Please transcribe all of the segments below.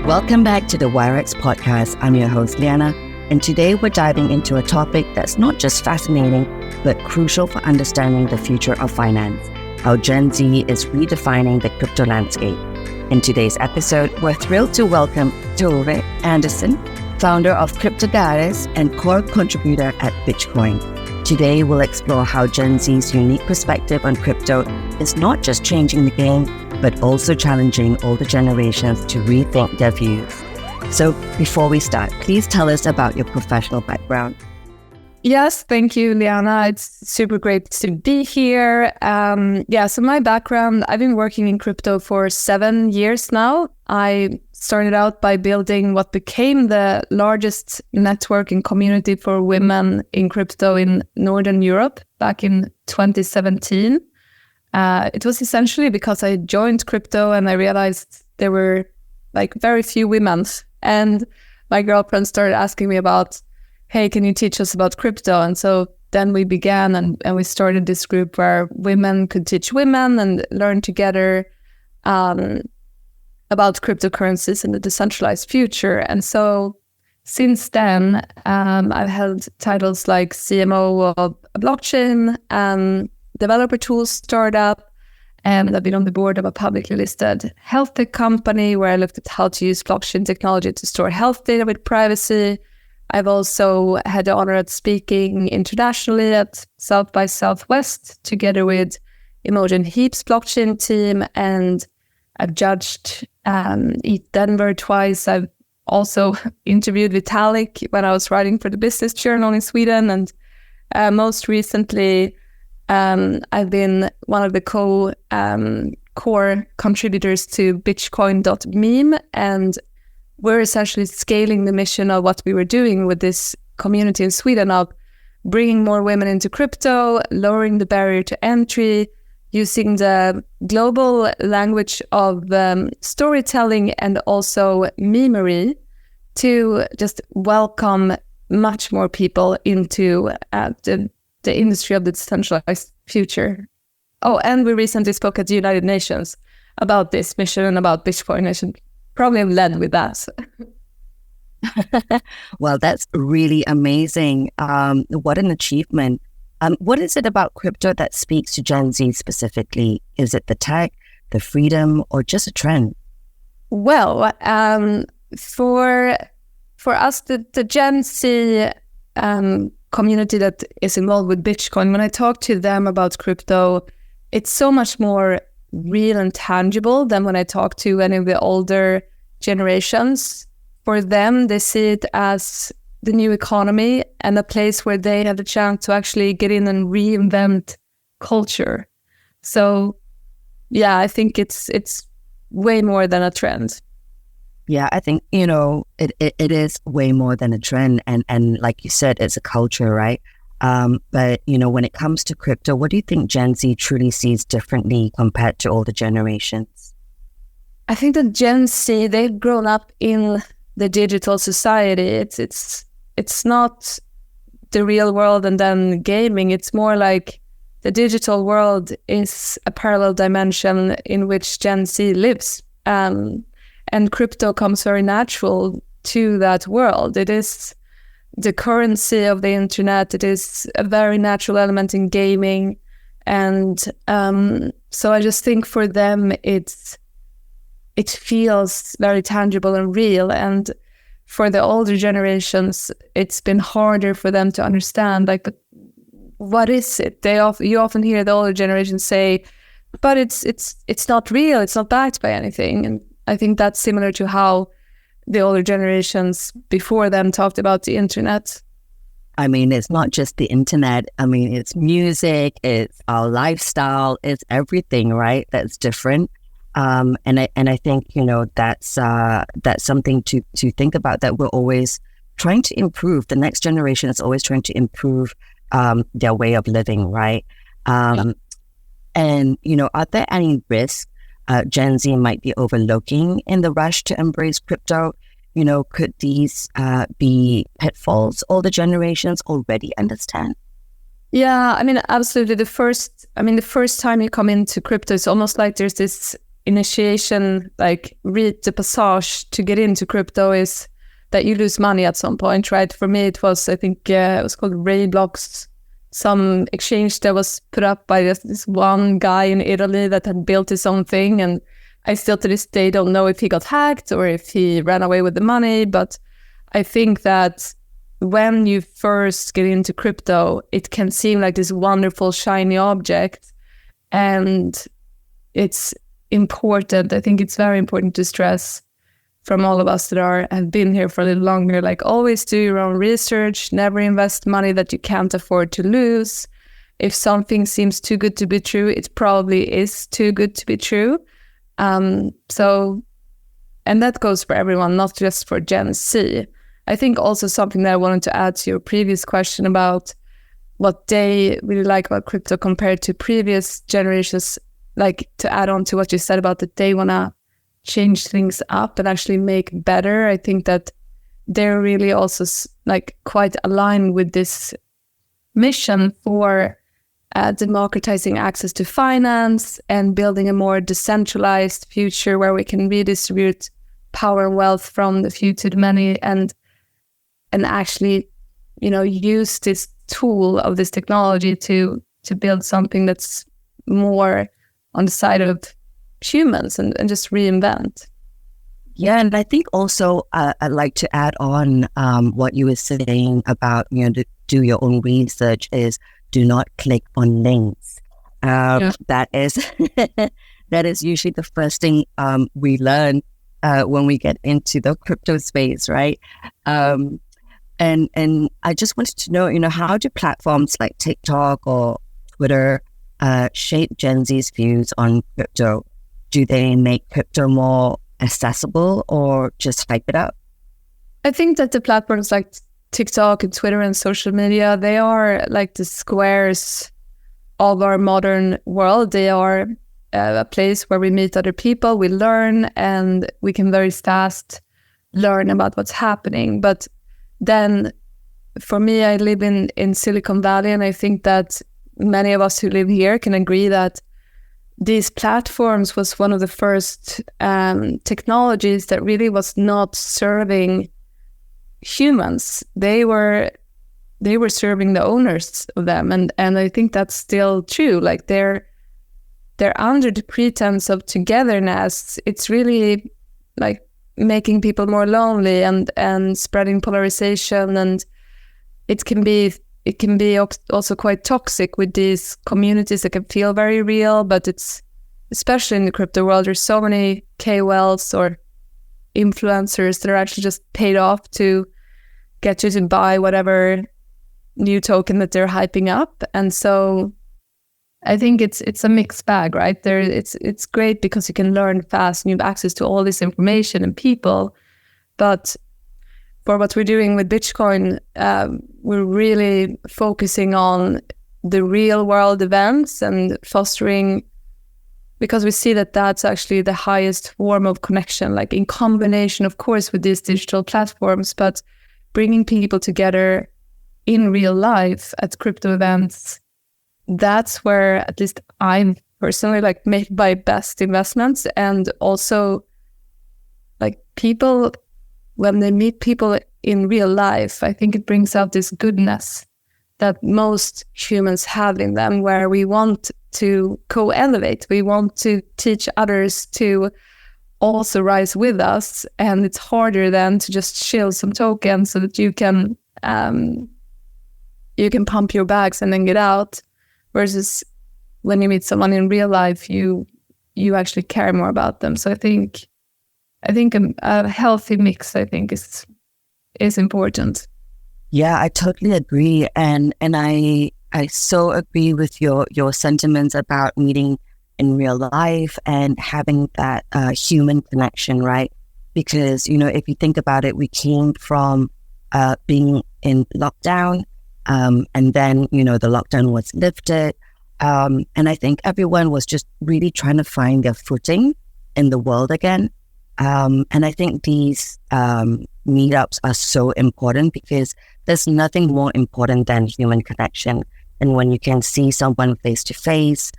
Welcome back to the Wirex podcast. I'm your host, Lianna, and today we're diving into a topic that's not just fascinating, but crucial for understanding the future of finance, how Gen Z is redefining the crypto landscape. In today's episode, we're thrilled to welcome Tove Andersson, founder of KryptoGäris and core contributor at Bitchcoin. Today, we'll explore how Gen Z's unique perspective on crypto is not just changing the game, but also challenging older generations to rethink their views. So before we start, please tell us about your professional background. Yes, thank you, Lianna. It's super great to be here. So my background, I've been working in crypto for 7 years now. I started out by building what became the largest network and community for women in crypto in Northern Europe back in 2017. It was essentially because I joined crypto and I realized there were like very few women. And my girlfriend started asking me about, hey, can you teach us about crypto? And so then we began and we started this group where women could teach women and learn together about cryptocurrencies and the decentralized future. And so since then, I've held titles like CMO of a blockchain, developer tools startup, and I've been on the board of a publicly listed health tech company where I looked at how to use blockchain technology to store health data with privacy. I've also had the honor of speaking internationally at South by Southwest together with Imogen Heap's blockchain team, and I've judged ETH Denver twice. I've also interviewed Vitalik when I was writing for the Business Journal in Sweden, and most recently I've been one of the core contributors to Bitchcoin.meme, and we're essentially scaling the mission of what we were doing with this community in Sweden of bringing more women into crypto, lowering the barrier to entry, using the global language of storytelling and also memery to just welcome much more people into the industry of the decentralized future. Oh, and we recently spoke at the United Nations about this mission and about Bitcoin. I should probably have led with that. Well, that's really amazing. What an achievement. What is it about crypto that speaks to Gen Z specifically? Is it the tech, the freedom, or just a trend? Well, for us, the Gen Z community that is involved with Bitcoin, when I talk to them about crypto, it's so much more real and tangible than when I talk to any of the older generations. For them, they see it as the new economy and a place where they have the chance to actually get in and reinvent culture. So, yeah, I think it's way more than a trend. Yeah, I think, it is way more than a trend. And like you said, it's a culture, right? But, when it comes to crypto, what do you think Gen Z truly sees differently compared to older generations? I think that Gen Z, they've grown up in the digital society. It's not the real world and then gaming. It's more like the digital world is a parallel dimension in which Gen Z lives. And crypto comes very natural to that world. It is the currency of the internet. It is a very natural element in gaming. And so I just think for them, it feels very tangible and real. And for the older generations, it's been harder for them to understand, like, but what is it? You often hear the older generation say, but it's not real. It's not backed by anything. And I think that's similar to how the older generations before them talked about the internet. I mean, it's not just the internet. I mean, it's music, it's our lifestyle, it's everything, right? That's different. And I think, that's something to think about, that we're always trying to improve. The next generation is always trying to improve their way of living, right? And, are there any risks Gen Z might be overlooking in the rush to embrace crypto? Could these be pitfalls older generations already understand? Yeah, I mean, absolutely. The first time you come into crypto, it's almost like there's this initiation, like rite de passage to get into crypto is that you lose money at some point, right? For me, it was, I think it was called Roblox, some exchange that was put up by this one guy in Italy that had built his own thing. And I still to this day don't know if he got hacked or if he ran away with the money. But I think that when you first get into crypto, it can seem like this wonderful, shiny object. And it's important. I think it's very important to stress from all of us that have been here for a little longer, like always do your own research, never invest money that you can't afford to lose. If something seems too good to be true, it probably is too good to be true. And that goes for everyone, not just for Gen Z. I think also something that I wanted to add to your previous question about what they really like about crypto compared to previous generations, like to add on to what you said about that they want to change things up and actually make better. I think that they're really also like quite aligned with this mission for democratizing access to finance and building a more decentralized future where we can redistribute power and wealth from the few to the many, and actually, use this tool of this technology to build something that's more on the side of humans and just reinvent. Yeah, and I think also I'd like to add on what you were saying about, to do your own research is do not click on links. That is that is usually the first thing we learn when we get into the crypto space, right? And I just wanted to know, how do platforms like TikTok or Twitter shape Gen Z's views on crypto? Do they make crypto more accessible or just hype it up? I think that the platforms like TikTok and Twitter and social media, they are like the squares of our modern world. They are a place where we meet other people, we learn, and we can very fast learn about what's happening. But then for me, I live in Silicon Valley, and I think that many of us who live here can agree that these platforms was one of the first technologies that really was not serving humans. They were serving the owners of them, and I think that's still true. Like they're under the pretense of togetherness. It's really like making people more lonely and spreading polarization, and it can be also quite toxic with these communities that can feel very real, but it's, especially in the crypto world, there's so many KOLs or influencers that are actually just paid off to get you to buy whatever new token that they're hyping up. And so I think it's a mixed bag, right? It's great because you can learn fast and you have access to all this information and people, but for what we're doing with Bitchcoin, we're really focusing on the real world events and fostering, because we see that that's actually the highest form of connection, like in combination, of course, with these digital platforms, but bringing people together in real life at crypto events. That's where at least I'm personally like make my best investments. And also like people, when they meet people in real life, I think it brings out this goodness that most humans have in them, where we want to co-elevate. We want to teach others to also rise with us. And it's harder than to just shield some tokens so that you can pump your bags and then get out. Versus when you meet someone in real life, you actually care more about them. So I think a healthy mix, I think, is important. Yeah, I totally agree, and I so agree with your sentiments about meeting in real life and having that human connection, right? Because if you think about it, we came from being in lockdown, and then the lockdown was lifted, and I think everyone was just really trying to find their footing in the world again. And I think these meetups are so important because there's nothing more important than human connection. And when you can see someone face to face,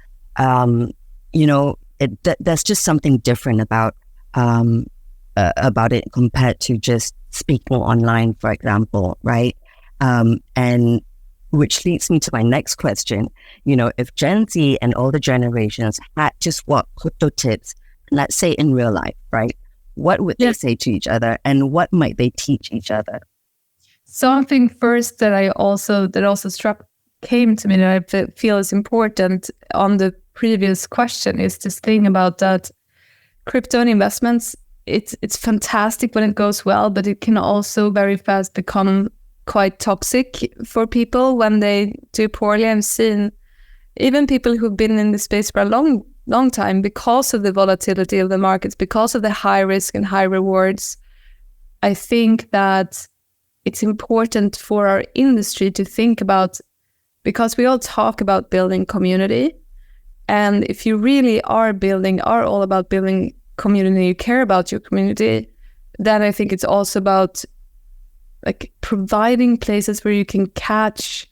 there's just something different about it compared to just speaking online, for example, right? And which leads me to my next question. If Gen Z and older generations had to swap crypto tips, let's say in real life, right? What would they say to each other, and what might they teach each other? Something first that also came to me that I feel is important on the previous question is this thing about that crypto and investments. It's fantastic when it goes well, but it can also very fast become quite toxic for people when they do poorly. I've seen even people who've been in the space for a long time, because of the volatility of the markets, because of the high risk and high rewards. I think that it's important for our industry to think about, because we all talk about building community. And if you really are all about building community, you care about your community, then I think it's also about like providing places where you can catch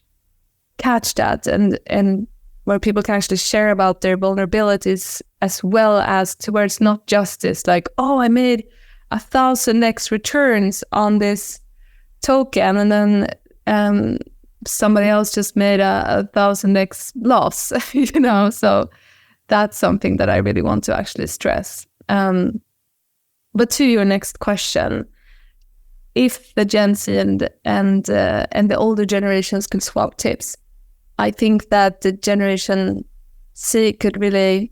that and where people can actually share about their vulnerabilities, as well as to where it's not just this like, oh, I made 1,000x returns on this token, and then somebody else just made a 1,000x loss, So that's something that I really want to actually stress. But to your next question, if the Gen Z and the older generations could swap tips, I think that the Generation C could really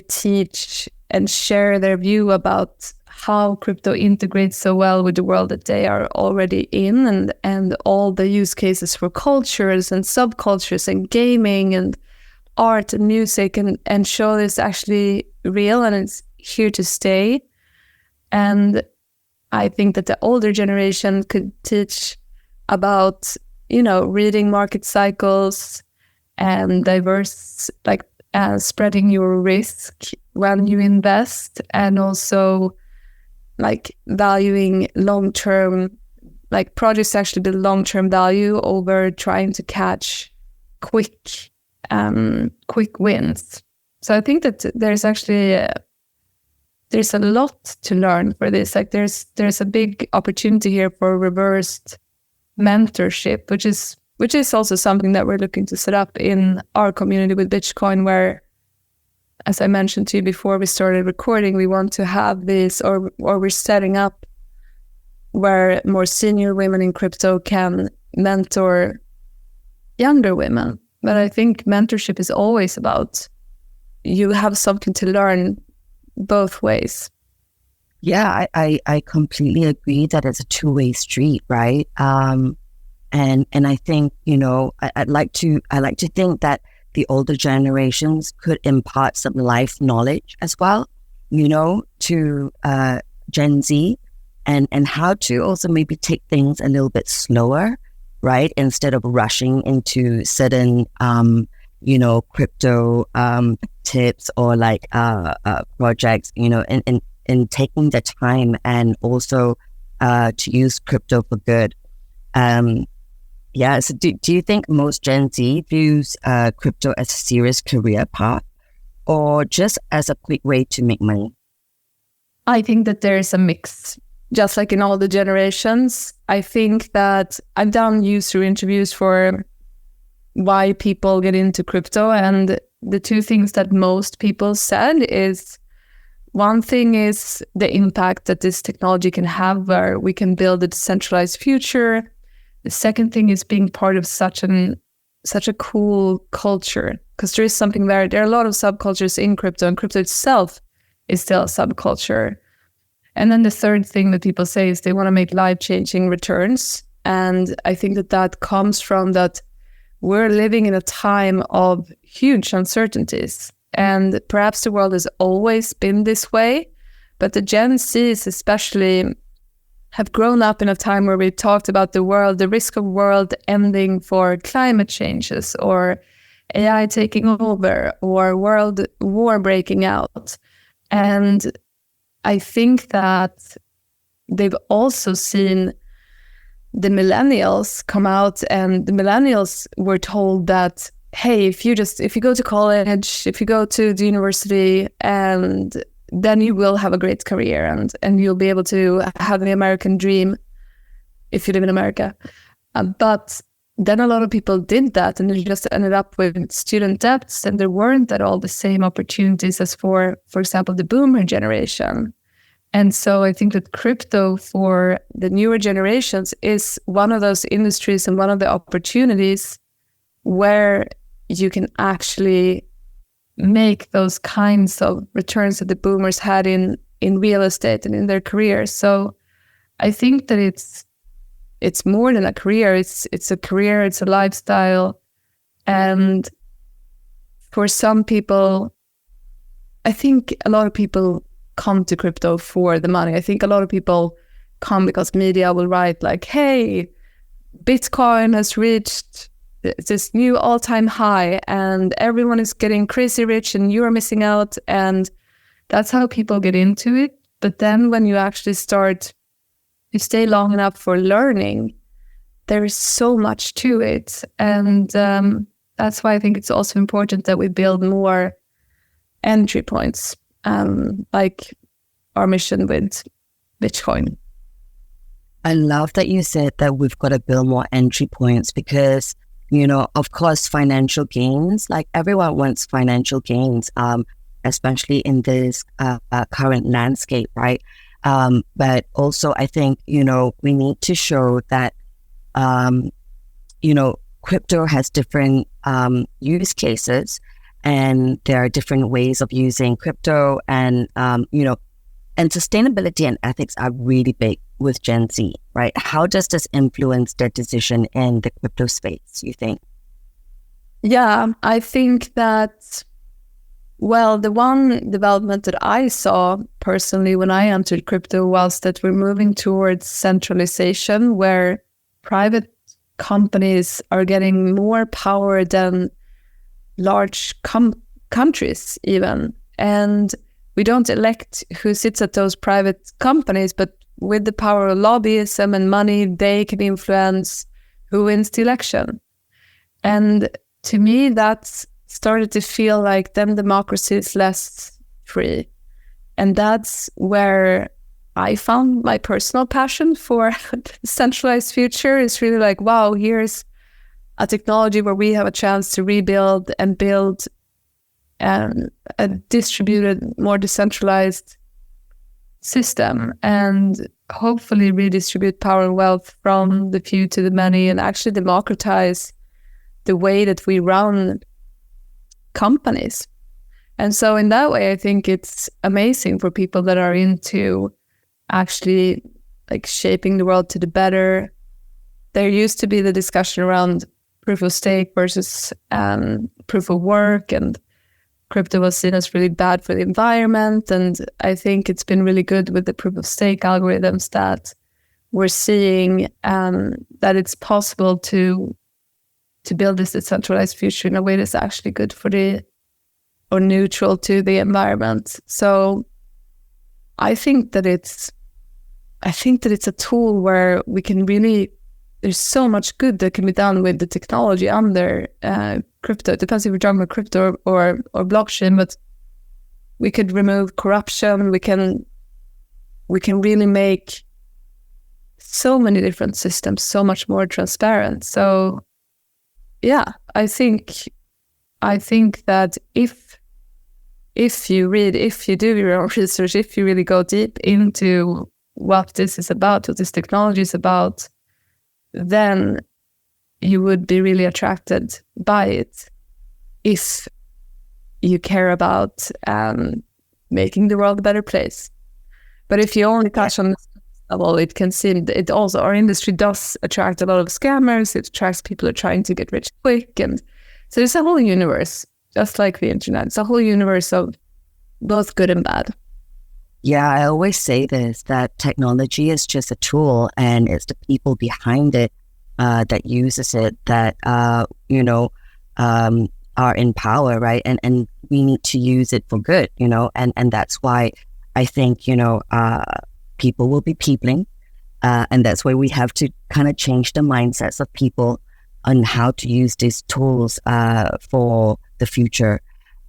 teach and share their view about how crypto integrates so well with the world that they are already in, and all the use cases for cultures and subcultures and gaming and art and music, and show this actually real and it's here to stay. And I think that the older generation could teach about, reading market cycles and spreading your risk when you invest, and also like valuing long-term, like projects actually build long-term value over trying to catch quick wins. So I think that there's actually there's a lot to learn for this. Like there's a big opportunity here for reversed mentorship, which is also something that we're looking to set up in our community with Bitchcoin, where, as I mentioned to you before we started recording, we want to have this, or we're setting up where more senior women in crypto can mentor younger women. But I think mentorship is always about you have something to learn both ways. Yeah, I completely agree that it's a two-way street, right? And I think, I'd like to think that the older generations could impart some life knowledge as well, to Gen Z, and how to also maybe take things a little bit slower, right? Instead of rushing into certain, crypto tips or like projects, in taking the time, and also to use crypto for good. So do you think most Gen Z views crypto as a serious career path, or just as a quick way to make money? I think that there's a mix, just like in all the generations. I think that I've done user interviews for why people get into crypto, and the two things that most people said is, one thing is the impact that this technology can have, where we can build a decentralized future. The second thing is being part of such a cool culture, because there is something there are a lot of subcultures in crypto, and crypto itself is still a subculture. And then the third thing that people say is they want to make life-changing returns. And I think that comes from that we're living in a time of huge uncertainties. And perhaps the world has always been this way, but the Gen Zs especially have grown up in a time where we talked about the risk of world ending for climate changes, or AI taking over, or world war breaking out. And I think that they've also seen the millennials come out, and the millennials were told that hey, if you go to college, if you go to the university, and then you will have a great career, and you'll be able to have the American dream if you live in America. But then a lot of people did that, and they just ended up with student debts, and there weren't at all the same opportunities as for example, the boomer generation. And so I think that crypto for the newer generations is one of those industries and one of the opportunities where you can actually make those kinds of returns that the boomers had in real estate and in their careers. So I think that it's more than a career. It's a career, it's a lifestyle. And for some people, I think a lot of people come to crypto for the money. I think a lot of people come because media will write like, hey, Bitcoin has reached this new all-time high and everyone is getting crazy rich and you are missing out. And that's how people get into it. But then when you actually you stay long enough for learning, there is so much to it. And that's why I think it's also important that we build more entry points, like our mission with Bitchcoin. I love that you said that we've got to build more entry points because, of course, financial gains, like everyone wants financial gains, especially in this current landscape, right? But also I think, we need to show that, crypto has different use cases and there are different ways of using crypto and, and sustainability and ethics are really big with Gen Z, right? How does this influence their decision in the crypto space, you think? Yeah, I think that, well, the one development that I saw personally when I entered crypto was that we're moving towards centralization where private companies are getting more power than large countries even. And we don't elect who sits at those private companies, but with the power of lobbyism and money, they can influence who wins the election. And to me, that's started to feel like then democracy is less free. And that's where I found my personal passion for centralized future. Is really like, wow, here's a technology where we have a chance to rebuild and build a distributed, more decentralized system and hopefully redistribute power and wealth from the few to the many and actually democratize the way that we run companies. And so in that way, I think it's amazing for people that are into actually like shaping the world to the better. There used to be the discussion around proof of stake versus proof of work, and crypto was seen as really bad for the environment. And I think it's been really good with the proof of stake algorithms that we're seeing that it's possible to build this decentralized future in a way that's actually good for or neutral to the environment. So I think that it's a tool where we can really, there's so much good that can be done with the technology under crypto. It depends if we're talking about crypto or blockchain, but we could remove corruption. We can really make so many different systems so much more transparent. So yeah, I think that if you do your own research, if you really go deep into what this is about, what this technology is about, then you would be really attracted by it if you care about making the world a better place. But if you only touch on this level, it can seem it also, our industry does attract a lot of scammers. It attracts people who are trying to get rich quick. And so it's a whole universe, just like the internet. It's a whole universe of both good and bad. Yeah, I always say this, that technology is just a tool and it's the people behind it that uses it that, are in power, right? And we need to use it for good, and that's why I think, people will be peopling. And that's why we have to kind of change the mindsets of people on how to use these tools for the future.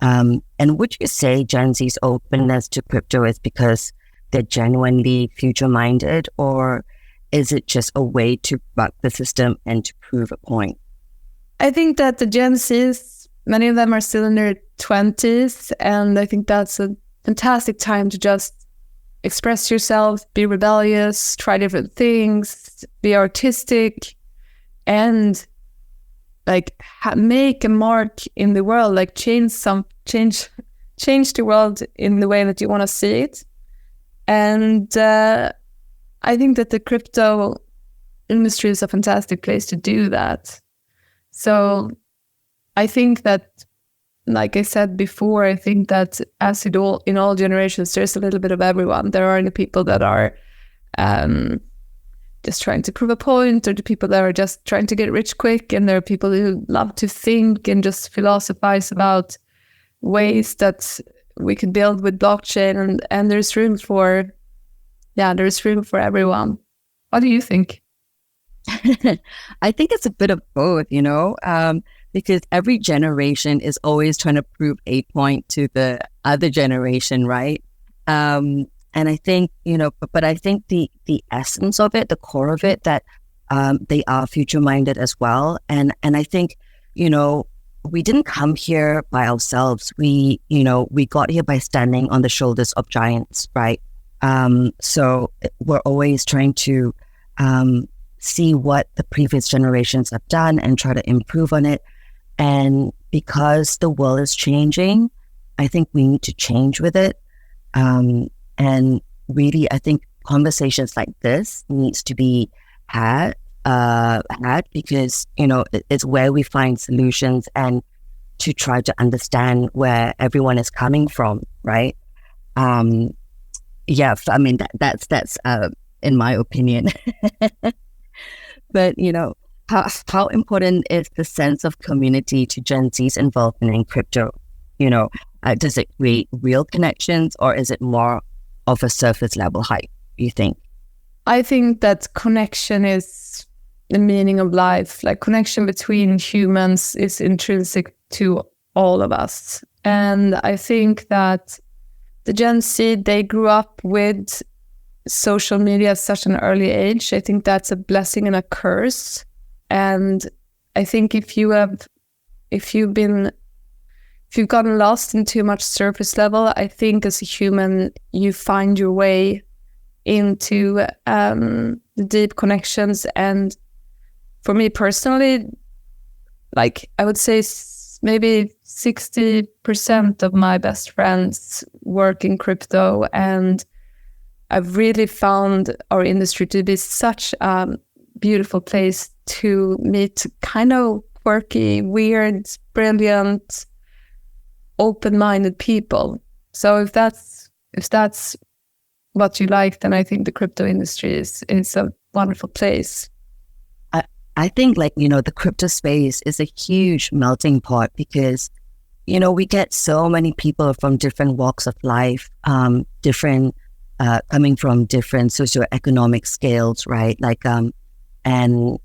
And would you say Gen Z's openness to crypto is because they're genuinely future-minded, or is it just a way to buck the system and to prove a point? I think that the Gen Zs, many of them are still in their 20s, and I think that's a fantastic time to just express yourself, be rebellious, try different things, be artistic, and like make a mark in the world, like change the world in the way that you want to see it. And I think that the crypto industry is a fantastic place to do that. So I think that, like I said before, I think that as in all generations, there's a little bit of everyone. There are the people that are just trying to prove a point, or the people that are just trying to get rich quick, and there are people who love to think and just philosophize about ways that we could build with blockchain, and there's room for everyone. What do you think? I think it's a bit of both, because every generation is always trying to prove a point to the other generation, right? And I think, but I think the essence of it, the core of it, that they are future-minded as well. And I think, we didn't come here by ourselves. We got here by standing on the shoulders of giants, right? So we're always trying to see what the previous generations have done and try to improve on it. And because the world is changing, I think we need to change with it. And really, I think conversations like this needs to be had because, it's where we find solutions and to try to understand where everyone is coming from, right? Yeah, I mean, that's in my opinion. But, how important is the sense of community to Gen Z's involvement in crypto? Does it create real connections, or is it more of a surface level hype, you think? I think that connection is the meaning of life. Like, connection between humans is intrinsic to all of us. And I think that the Gen Z, they grew up with social media at such an early age. I think that's a blessing and a curse. And I think if you've gotten lost in too much surface level, I think as a human, you find your way into the deep connections. And for me personally, like, I would say maybe 60% of my best friends work in crypto, and I've really found our industry to be such a beautiful place to meet kind of quirky, weird, brilliant, open-minded people. So if that's what you like, then I think the crypto industry is a wonderful place. I think, the crypto space is a huge melting pot because, we get so many people from different walks of life, coming from different socioeconomic scales, right? And,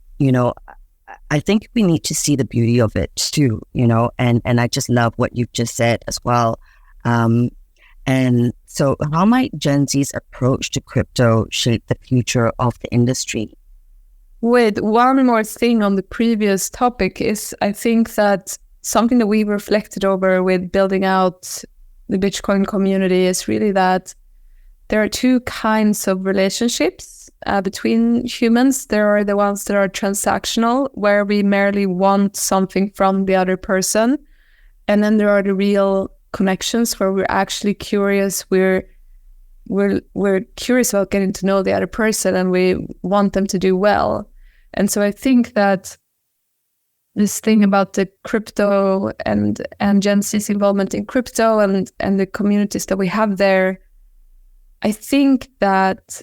I think we need to see the beauty of it too, and I just love what you've just said as well. And so how might Gen Z's approach to crypto shape the future of the industry? Wait, one more thing on the previous topic is, I think that something that we reflected over with building out the Bitchcoin community is really that there are two kinds of relationships between humans. There are the ones that are transactional, where we merely want something from the other person. And then there are the real connections where we're actually curious. We're curious about getting to know the other person, and we want them to do well. And so I think that this thing about the crypto and Gen Z's involvement in crypto and the communities that we have there, I think that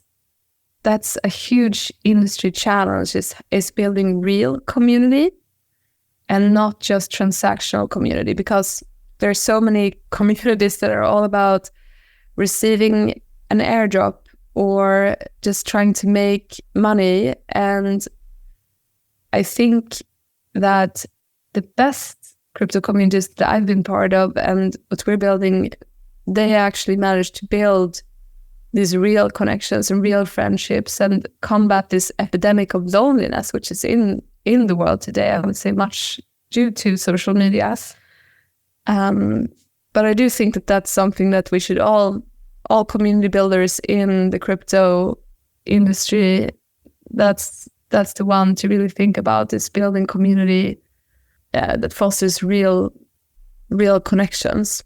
that's a huge industry challenge, is building real community and not just transactional community, because there's so many communities that are all about receiving an airdrop or just trying to make money. And I think that the best crypto communities that I've been part of and what we're building, they actually managed to build these real connections and real friendships and combat this epidemic of loneliness, which is in the world today, I would say, much due to social medias. But I do think that that's something that we should all community builders in the crypto industry, that's the one to really think about, is building community that fosters real connections.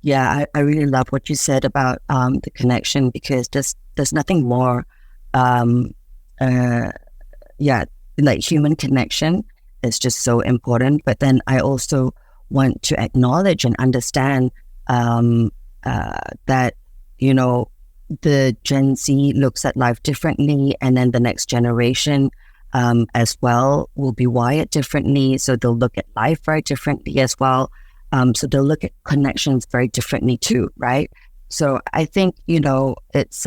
Yeah, I really love what you said about the connection, because there's nothing more, like human connection is just so important. But then I also want to acknowledge and understand that, you know, the Gen Z looks at life differently, and then the next generation as well will be wired differently. So they'll look at life very differently as well. So they'll look at connections very differently too, right? So I think, you know, it's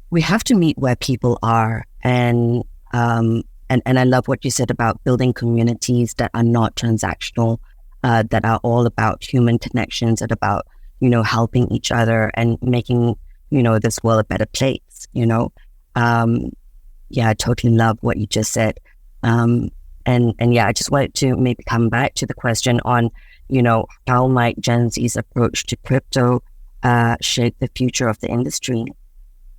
we have to meet where people are, and I love what you said about building communities that are not transactional, that are all about human connections, and about, you know, helping each other and making, you know, this world a better place, you know. I totally love what you just said. And yeah, I just wanted to maybe come back to the question on, you know, how might Gen Z's approach to crypto shape the future of the industry?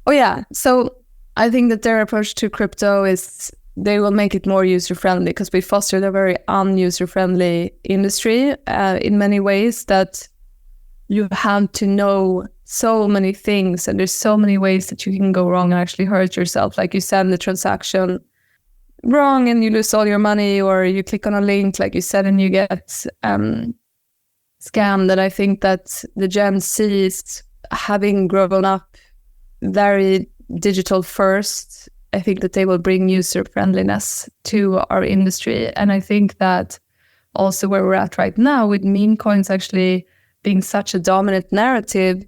Oh yeah, so I think that their approach to crypto is they will make it more user-friendly, because we fostered a very un-user-friendly industry in many ways, that you have to know so many things, and there's so many ways that you can go wrong and actually hurt yourself. Like you send the transaction wrong and you lose all your money, or you click on a link, like you said, and you get scammed. And I think that the Gen Zs, having grown up very digital first, I think that they will bring user friendliness to our industry. And I think that also where we're at right now, with meme coins actually being such a dominant narrative,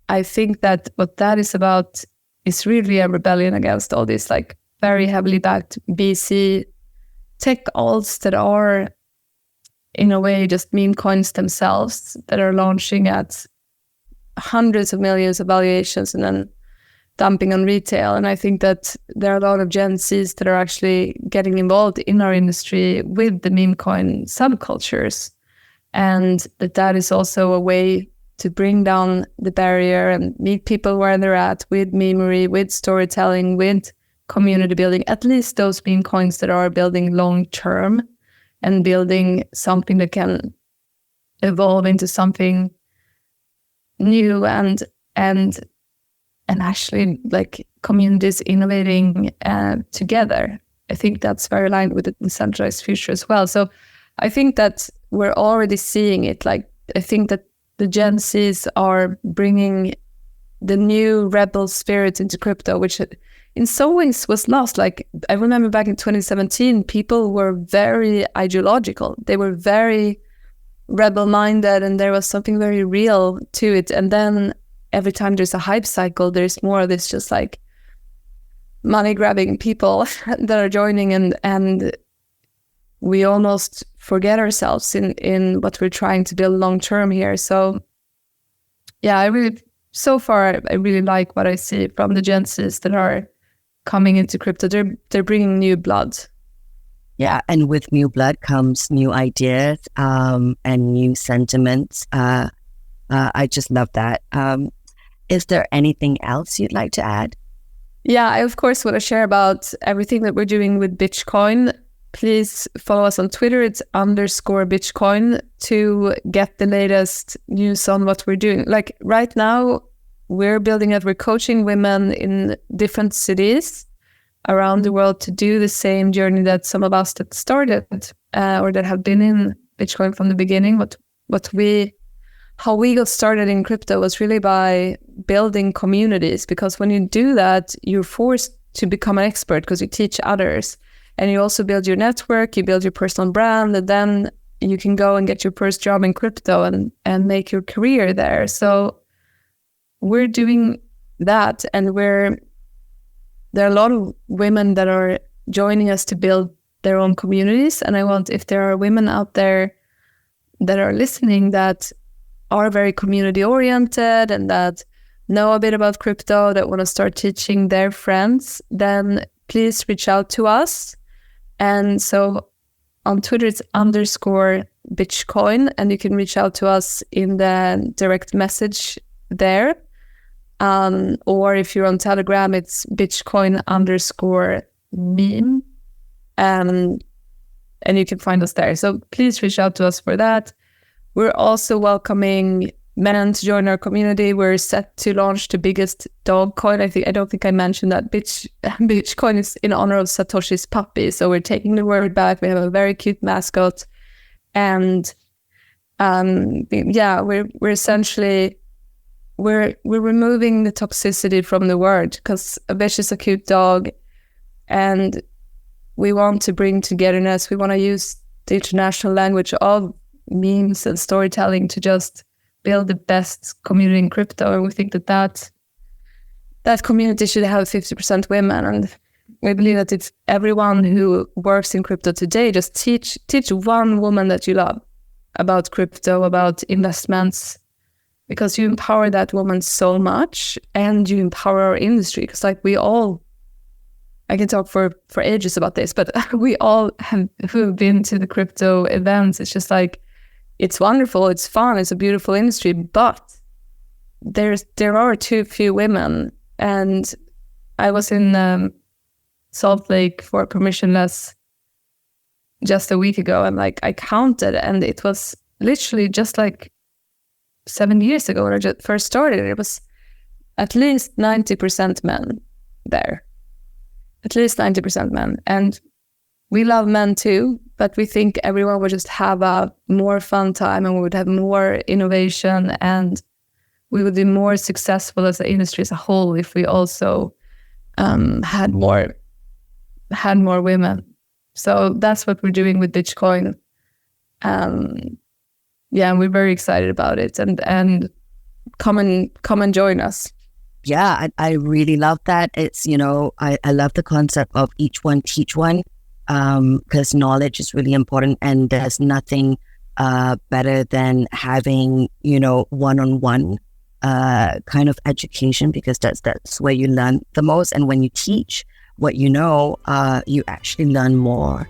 I think that what that is about is really a rebellion against all these like very heavily backed BC tech alts that are in a way just meme coins themselves, that are launching at hundreds of millions of valuations and then dumping on retail. And I think that there are a lot of Gen Zs that are actually getting involved in our industry with the meme coin subcultures, and that is also a way to bring down the barrier and meet people where they're at, with memery, with storytelling, with community building, at least those meme coins that are building long term and building something that can evolve into something new, and actually like communities innovating together. I think that's very aligned with the decentralized future as well. So I think that we're already seeing it. Like, I think that the Gen Zs are bringing the new rebel spirit into crypto, which in some ways was lost. Like, I remember back in 2017, people were very ideological. They were very rebel-minded, and there was something very real to it. And then every time there's a hype cycle, there's more of this just like money-grabbing people that are joining, and we almost forget ourselves in what we're trying to build long-term here. So yeah, so far, I really like what I see from the Gen Zs that are coming into crypto. They're bringing new blood. Yeah, and with new blood comes new ideas and new sentiments. I just love that. Is there anything else you'd like to add? Yeah, I of course want to share about everything that we're doing with Bitchcoin. Please follow us on Twitter. It's _Bitchcoin to get the latest news on what we're doing. Like right now, we're coaching women in different cities around the world to do the same journey that some of us that started or that have been in Bitcoin from the beginning. How we got started in crypto was really by building communities, because when you do that, you're forced to become an expert because you teach others. And you also build your network, you build your personal brand, and then you can go and get your first job in crypto and make your career there. So we're doing that, and there are a lot of women that are joining us to build their own communities. And I want, if there are women out there that are listening that are very community oriented and that know a bit about crypto, that want to start teaching their friends, then please reach out to us. And so on Twitter, it's _Bitchcoin, and you can reach out to us in the direct message there. Or if you're on Telegram, it's Bitchcoin_meme. And you can find us there. So please reach out to us for that. We're also welcoming men to join our community. We're set to launch the biggest dog coin. I don't think I mentioned that. Bitchcoin is in honor of Satoshi's puppy. So we're taking the word back. We have a very cute mascot. And we're essentially we're removing the toxicity from the word, because a bitch is a cute dog, and we want to bring togetherness. We want to use the international language of memes and storytelling to just build the best community in crypto. And we think that community should have 50% women. And we believe that if everyone who works in crypto today just teach one woman that you love about crypto, about investments, because you empower that woman so much, and you empower our industry. Because I can talk for ages about this, but we all who've been to the crypto events, it's just like, it's wonderful, it's fun, it's a beautiful industry, but there are too few women. And I was in Salt Lake for permissionless just a week ago, and I counted, and it was literally just 7 years ago when I just first started. It was at least 90% men there. At least 90% men. And we love men too, but we think everyone would just have a more fun time, and we would have more innovation, and we would be more successful as an industry as a whole if we also had more women. So that's what we're doing with Bitchcoin. We're very excited about it, and come and join us. Yeah, I really love that. It's, I love the concept of each one teach one, because knowledge is really important, and there's nothing better than having, one-on-one kind of education, because that's where you learn the most. And when you teach what you know, you actually learn more.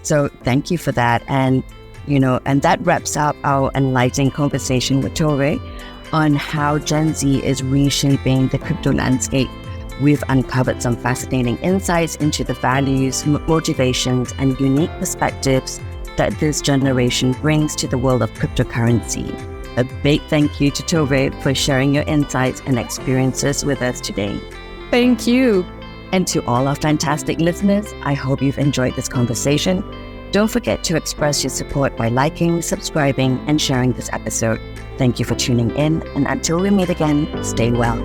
So thank you for that. And, and that wraps up our enlightening conversation with Tove on how Gen Z is reshaping the crypto landscape. We've uncovered some fascinating insights into the values, motivations, and unique perspectives that this generation brings to the world of cryptocurrency. A big thank you to Tove for sharing your insights and experiences with us today. Thank you. And to all our fantastic listeners, I hope you've enjoyed this conversation. Don't forget to express your support by liking, subscribing, and sharing this episode. Thank you for tuning in, and until we meet again, stay well.